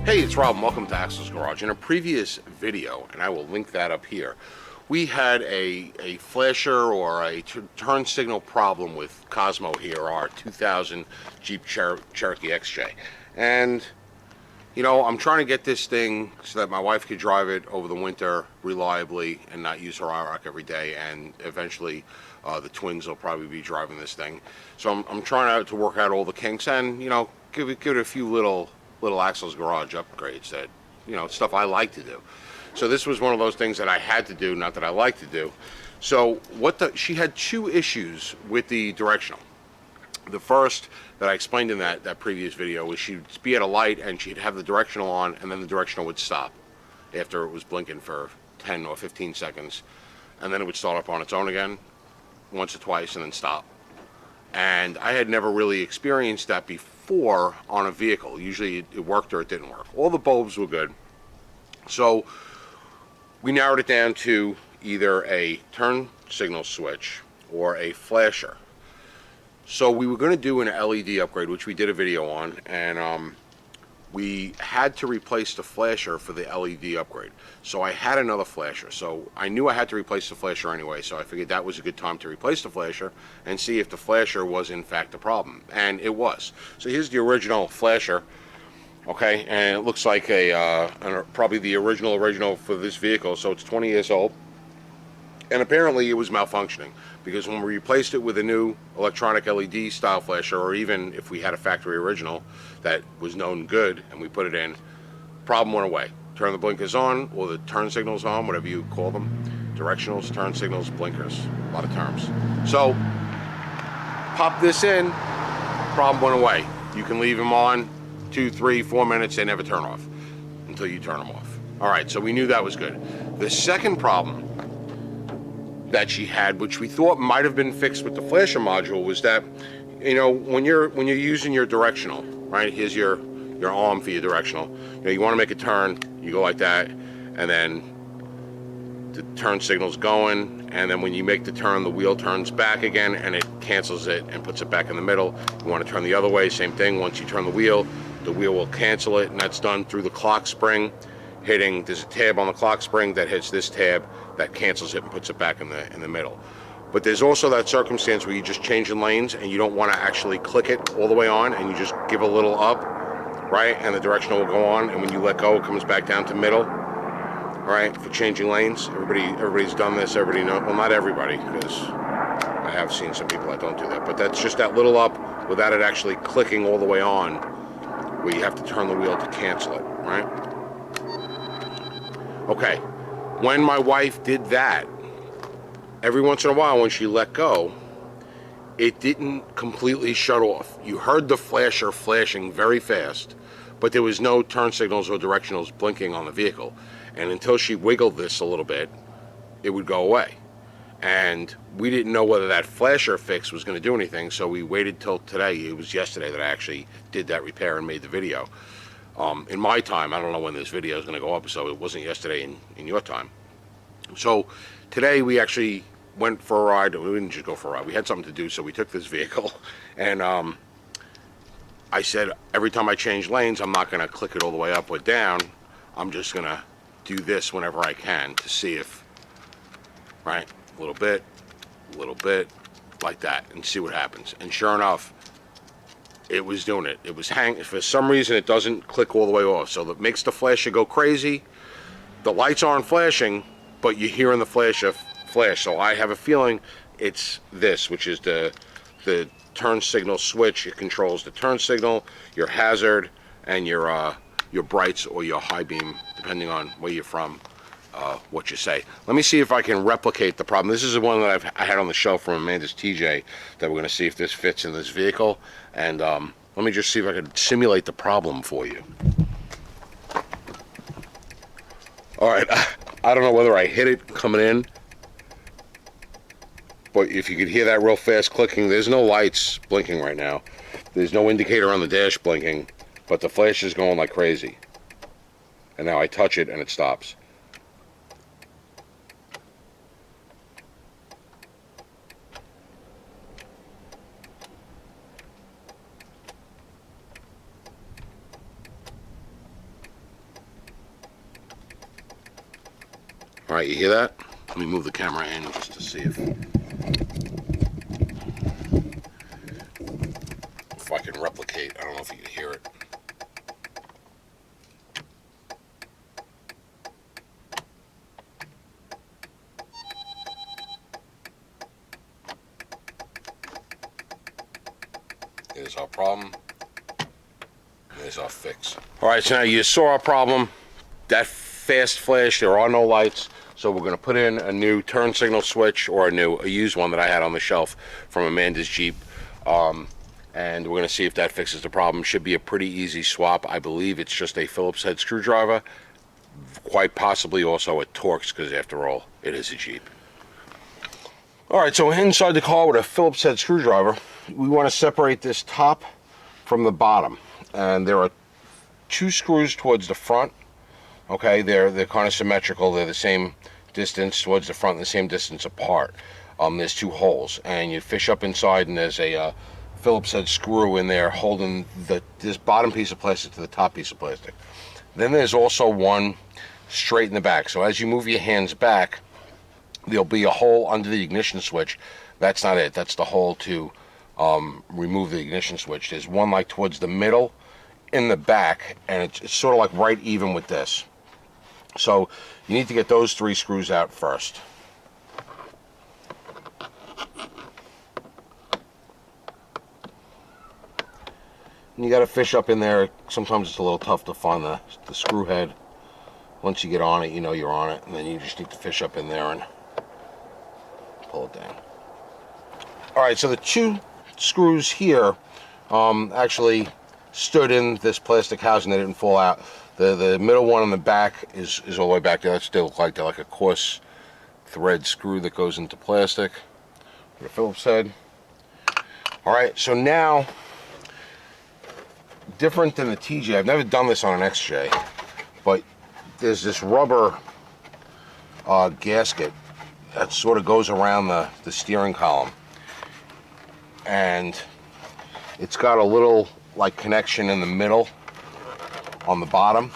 Hey, it's Rob and welcome to Axel's Garage. In a previous video, and I will link that up here, we had a flasher or a turn signal problem with Cosmo here, our 2000 Jeep Cherokee XJ. And, you know, I'm trying to get this thing so that my wife could drive it over the winter reliably and not use her IROC every day, and eventually the twins will probably be driving this thing. So I'm trying to work out all the kinks and, you know, give it a few little Axel's Garage upgrades that, you know, stuff I like to do. So this was one of those things that I had to do, not that I like to do. So she had two issues with the directional. The first that I explained in that previous video was she'd be at a light and she'd have the directional on, and then the directional would stop after it was blinking for 10 or 15 seconds, and then it would start up on its own again once or twice and then stop. And I had never really experienced that before on a vehicle. Usually it worked or it didn't work. All the bulbs were good. So we narrowed it down to either a turn signal switch or a flasher. So we were going to do an LED upgrade, which we did a video on, and we had to replace the flasher for the LED upgrade. So I had another flasher. So I knew I had to replace the flasher anyway, so I figured that was a good time to replace the flasher and see if the flasher was in fact the problem. And it was. So here's the original flasher, okay, and it looks like probably the original for this vehicle, so it's 20 years old. And apparently it was malfunctioning, because when we replaced it with a new electronic LED style flasher, or even if we had a factory original that was known good and we put it in, problem went away. Turn the blinkers on, or the turn signals on, whatever you call them. Directionals, turn signals, blinkers, a lot of terms. So pop this in, problem went away. You can leave them on 2, 3, 4 minutes, they never turn off until you turn them off. All right, so we knew that was good. The second problem that she had, which we thought might have been fixed with the flasher module, was that, you know, when you're using your directional, right? Here's your arm for your directional. You know, you want to make a turn, you go like that, and then the turn signal's going, and then when you make the turn, the wheel turns back again, and it cancels it and puts it back in the middle. You want to turn the other way, same thing. Once you turn the wheel will cancel it, and that's done through the clock spring. There's a tab on the clock spring that hits this tab that cancels it and puts it back in the middle. But there's also that circumstance where you just change in lanes and you don't want to actually click it all the way on, and you just give a little up, right? And the directional will go on, and when you let go, it comes back down to middle, right? For changing lanes, everybody's done this. Everybody knows. Well, not everybody, because I have seen some people that don't do that. But that's just that little up without it actually clicking all the way on, where you have to turn the wheel to cancel it, right? Okay, when my wife did that, every once in a while when she let go, it didn't completely shut off. You heard the flasher flashing very fast, but there was no turn signals or directionals blinking on the vehicle. And until she wiggled this a little bit, it would go away. And we didn't know whether that flasher fix was going to do anything, so we waited till today. It was yesterday that I actually did that repair and made the video. In my time, I don't know when this video is going to go up, so it wasn't yesterday in your time. So today we actually went for a ride. We didn't just go for a ride. We had something to do, so we took this vehicle. And I said, every time I change lanes, I'm not going to click it all the way up or down. I'm just going to do this whenever I can to see if, right, a little bit, like that, and see what happens. And sure enough, it was doing it. It was hanging. For some reason, it doesn't click all the way off. So that makes the flasher go crazy. The lights aren't flashing, but you're hearing the flasher flash. So I have a feeling it's this, which is the turn signal switch. It controls the turn signal, your hazard, and your brights or your high beam, depending on where you're from, what you say. Let me see if I can replicate the problem. This is the one that I had on the shelf from Amanda's TJ that we're going to see if this fits in this vehicle. And let me just see if I can simulate the problem for you. All right, I don't know whether I hit it coming in, but if you could hear that real fast clicking, there's no lights blinking right now. There's no indicator on the dash blinking, but the flash is going like crazy. And now I touch it and it stops. All right, you hear that? Let me move the camera in just to see if I can replicate. I don't know if you can hear it. Here's our problem. Here's our fix. All right, so now you saw our problem. That fast flash, there are no lights. So we're going to put in a new turn signal switch, or a used one that I had on the shelf from Amanda's Jeep. And we're going to see if that fixes the problem. Should be a pretty easy swap. I believe it's just a Phillips head screwdriver. Quite possibly also a Torx, because after all, it is a Jeep. All right, so inside the car with a Phillips head screwdriver, we want to separate this top from the bottom. And there are 2 screws towards the front. Okay, they're kind of symmetrical. They're the same distance towards the front and the same distance apart. There's 2 holes, and you fish up inside, and there's a Phillips head screw in there holding this bottom piece of plastic to the top piece of plastic. Then there's also one straight in the back. So as you move your hands back, there'll be a hole under the ignition switch. That's not it. That's the hole to remove the ignition switch. There's one like towards the middle in the back, and it's sort of like right even with this. So you need to get those 3 screws out first. And you got to fish up in there. Sometimes it's a little tough to find the screw head. Once you get on it, you know you're on it, and then you just need to fish up in there and pull it down. All right, so the 2 screws here actually stood in this plastic housing. They didn't fall out. The middle one in the back is all the way back there. That still looks like they're like a coarse thread screw that goes into plastic with a Phillips head. All right, so now, different than the TJ, I've never done this on an XJ, but there's this rubber gasket that sort of goes around the steering column, and it's got a little like connection in the middle on the bottom,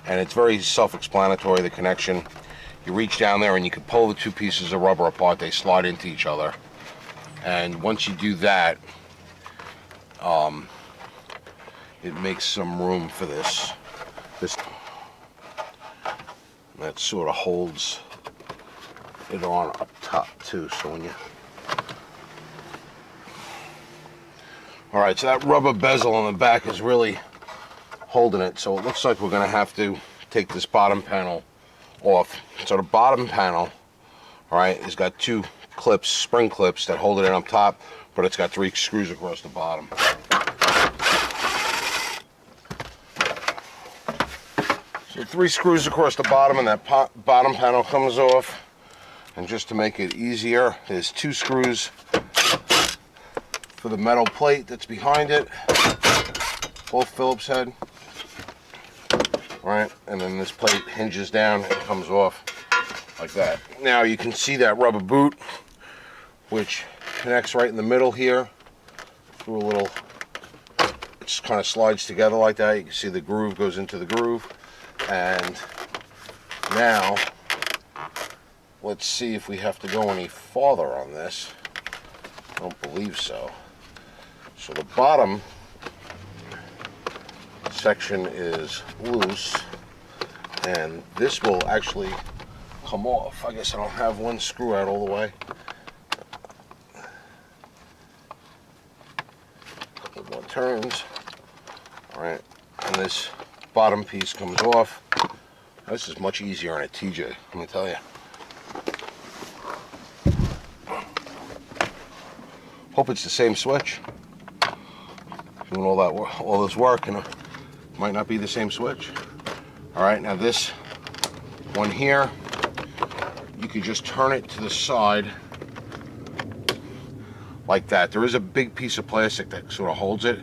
and it's very self-explanatory, the connection. You reach down there and you can pull the 2 pieces of rubber apart. They slide into each other, and once you do that, it makes some room for this that sort of holds it on up top too. So when you, all right, so that rubber bezel on the back is really holding it, so it looks like we're going to have to take this bottom panel off. So the bottom panel, all right, has got 2 clips, spring clips that hold it in up top, but it's got 3 screws across the bottom. So 3 screws across the bottom, and that bottom panel comes off. And just to make it easier, there's 2 screws for the metal plate that's behind it, both Phillips head. Right, and then this plate hinges down and comes off like that. Now you can see that rubber boot, which connects right in the middle here through a little, it just kind of slides together like that. You can see the groove goes into the groove. And now let's see if we have to go any farther on this. I don't believe so. So the bottom section is loose, and this will actually come off. I guess I don't have one screw out all the way. A couple more turns. All right, and this bottom piece comes off. This is much easier on a TJ, let me tell you. Hope it's the same switch. Doing all this work, and it might not be the same switch. All right, now this one here, you can just turn it to the side like that. There is a big piece of plastic that sort of holds it.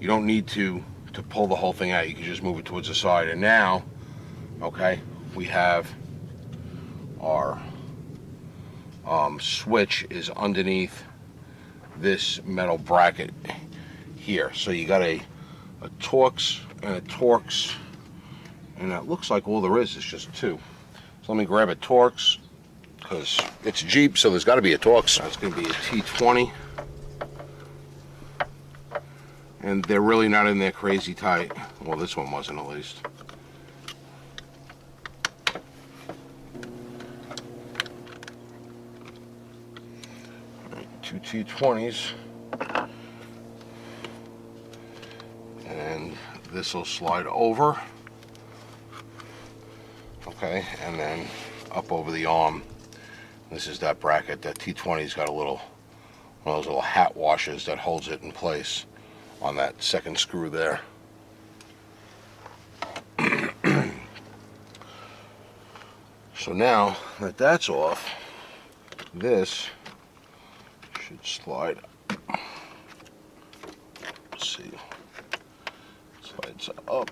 You don't need to pull the whole thing out. You can just move it towards the side. And now, okay, we have our switch is underneath this metal bracket here. So you got a Torx and a Torx, and that looks like all there is just 2. So let me grab a Torx, because it's a Jeep, so there's got to be a Torx. It's going to be a T20. And they're really not in there crazy tight. Well, this one wasn't, at least. Right, 2 T20s. And this will slide over. Okay, and then up over the arm. This is that bracket. That T20's got a little, one of those little hat washers that holds it in place on that second screw there. So now that that's off, this should slide. Let's see. Slides up.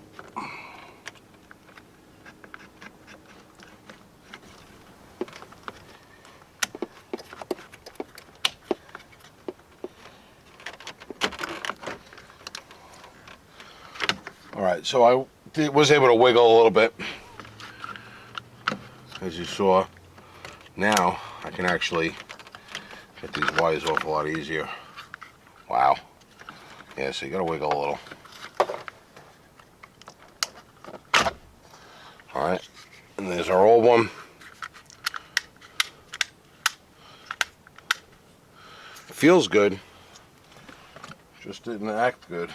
Alright, so I was able to wiggle a little bit, as you saw. Now I can actually get these wires off a lot easier. Wow. Yeah, so you gotta wiggle a little. Alright, and there's our old one. It feels good, just didn't act good.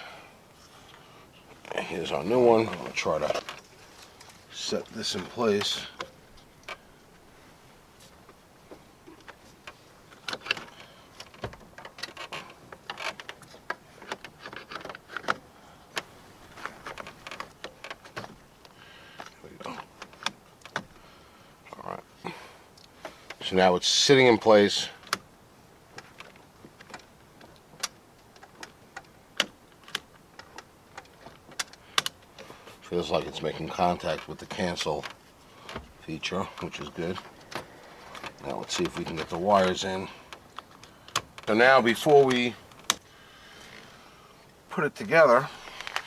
Here's our new one. I'm going to try to set this in place. There we go. All right. So now it's sitting in place. Feels like it's making contact with the cancel feature, which is good. Now let's see if we can get the wires in. So now before we put it together,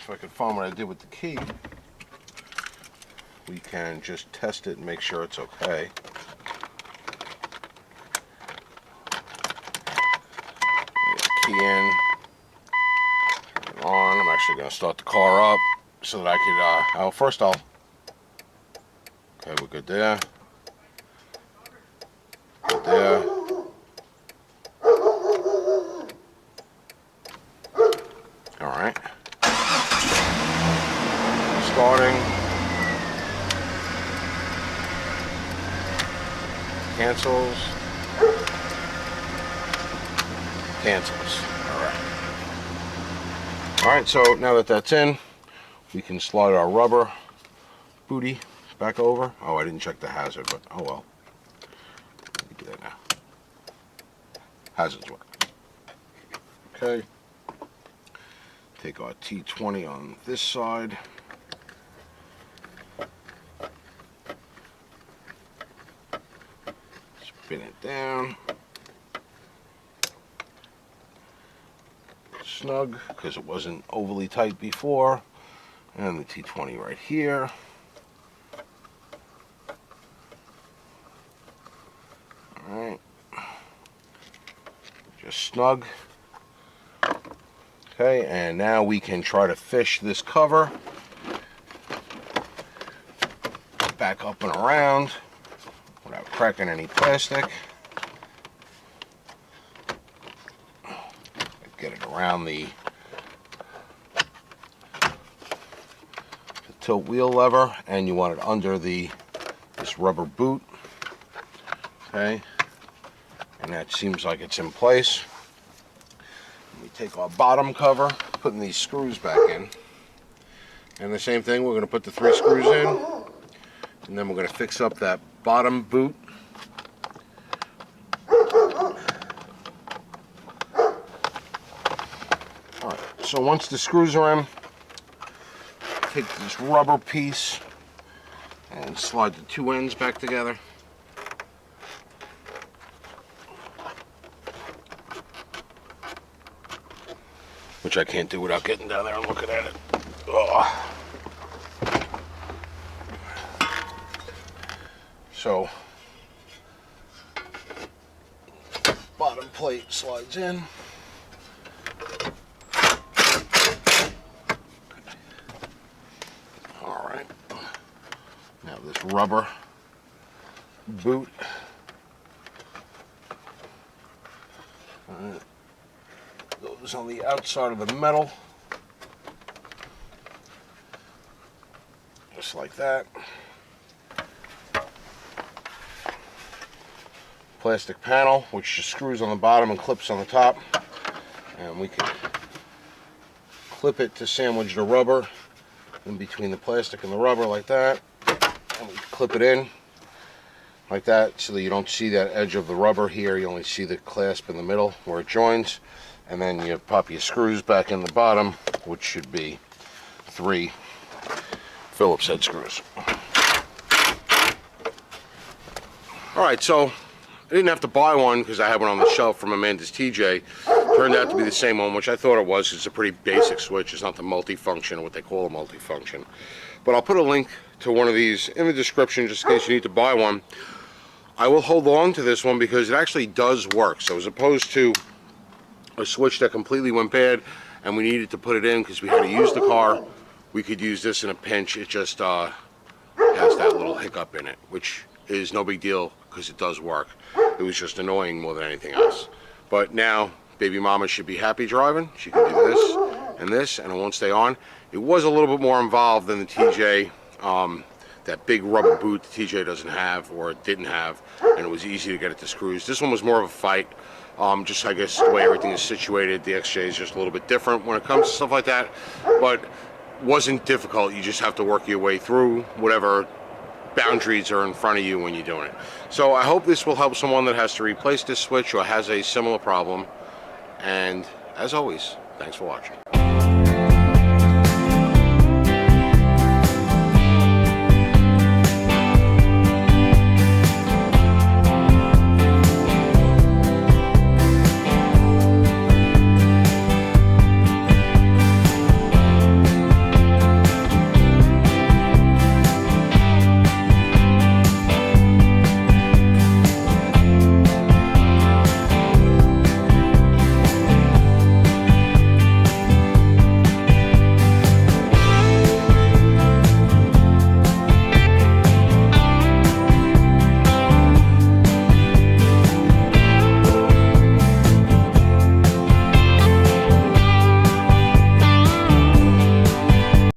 if I can find what I did with the key, we can just test it and make sure it's okay. Get the key in, turn it on. I'm actually going to start the car up, so that I could, first I'll, okay, we're good there. Good there. Alright. Starting. Cancels. Cancels. Alright. Alright, so now that that's in, we can slide our rubber booty back over. Oh, I didn't check the hazard, but oh well. Let me do that now. Hazards work. Okay. Take our T20 on this side. Spin it down. Snug, because it wasn't overly tight before. And the T20 right here. Alright. Just snug. Okay, and now we can try to fish this cover back up and around without cracking any plastic. Get it around the tilt wheel lever, and you want it under this rubber boot. Okay, and that seems like it's in place. We take our bottom cover, putting these screws back in, and the same thing, we're going to put the 3 screws in, and then we're going to fix up that bottom boot. Alright, so once the screws are in, take this rubber piece and slide the 2 ends back together. Which I can't do without getting down there and looking at it. Ugh. So bottom plate slides in. All right. Now this rubber boot. Goes on the outside of the metal. Just like that. Plastic panel, which just screws on the bottom and clips on the top. And we can clip it to sandwich the rubber in between the plastic and the rubber like that. And we clip it in like that so that you don't see that edge of the rubber here. You only see the clasp in the middle where it joins. And then you pop your screws back in the bottom, which should be 3 Phillips head screws. Alright, so I didn't have to buy one because I had one on the shelf from Amanda's TJ. Turned out to be the same one, which I thought it was. It's a pretty basic switch. It's not the multifunction, or what they call a multifunction. But I'll put a link to one of these in the description just in case you need to buy one. I will hold on to this one because it actually does work. So as opposed to a switch that completely went bad and we needed to put it in because we had to use the car, we could use this in a pinch. It just has that little hiccup in it, which is no big deal because it does work. It was just annoying more than anything else. But now baby mama should be happy driving. She can do this and it won't stay on. It was a little bit more involved than the TJ, that big rubber boot the TJ doesn't have, or it didn't have, and it was easy to get it to screws. This one was more of a fight. Just I guess the way everything is situated, the XJ is just a little bit different when it comes to stuff like that, but wasn't difficult. You just have to work your way through whatever boundaries are in front of you when you're doing it. So I hope this will help someone that has to replace this switch or has a similar problem. And as always, thanks for watching.